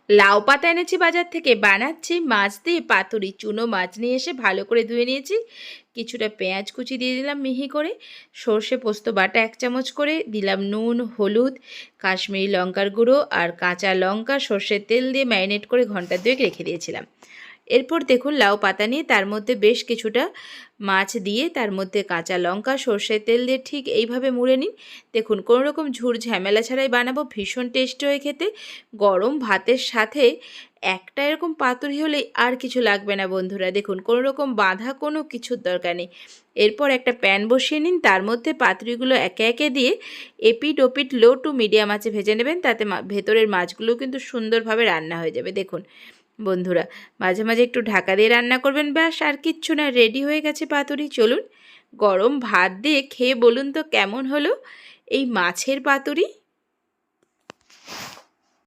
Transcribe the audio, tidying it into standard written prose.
লাউ পাতা এনেছি বাজার থেকে, বানাচ্ছি মাছ দিয়ে পাতুরি। চুনো মাছ নিয়ে এসে ভালো করে ধুয়ে নিয়েছি। কিছুটা পেঁয়াজ কুচি দিয়ে দিলাম মিহি করে, সর্ষে পোস্ত বাটা 1 চামচ করে দিলাম, নুন, হলুদ, কাশ্মীরি লঙ্কার গুঁড়ো আর কাঁচা লঙ্কা সর্ষের তেল দিয়ে ম্যারিনেট করে ঘন্টা 2 রেখে দিয়েছিলাম। এরপর দেখুন লাউ পাতা নিয়ে তার মধ্যে বেশ কিছুটা মাছ দিয়ে তার মধ্যে কাঁচা লঙ্কা সর্ষের তেল দিয়ে ঠিক এইভাবে মুড়ে নিন। দেখুন কোনো রকম ঝুর ঝামেলা ছাড়াই বানাবো, ভীষণ টেস্টি হয় খেতে। গরম ভাতের সাথে একটা এরকম পাতুরি হলেই আর কিছু লাগবে না বন্ধুরা। দেখুন কোনো রকম বাঁধা কোনো কিছুর দরকার নেই। এরপর একটা প্যান বসিয়ে নিন, তার মধ্যে পাতুরিগুলো একে একে দিয়ে এপিট ওপিট লো টু মিডিয়াম আঁচে ভেজে নেবেন, তাতে ভেতরের মাছগুলো কিন্তু সুন্দরভাবে রান্না হয়ে যাবে। দেখুন বন্ধুরা, মাঝে মাঝে একটু ঢাকা দিয়ে রান্না করবেন, ব্যাস আর কিচ্ছু না, রেডি হয়ে গেছে পাতুরি। চলুন গরম ভাত দিয়ে খেয়ে বলুন তো কেমন হলো এই মাছের পাতুরি।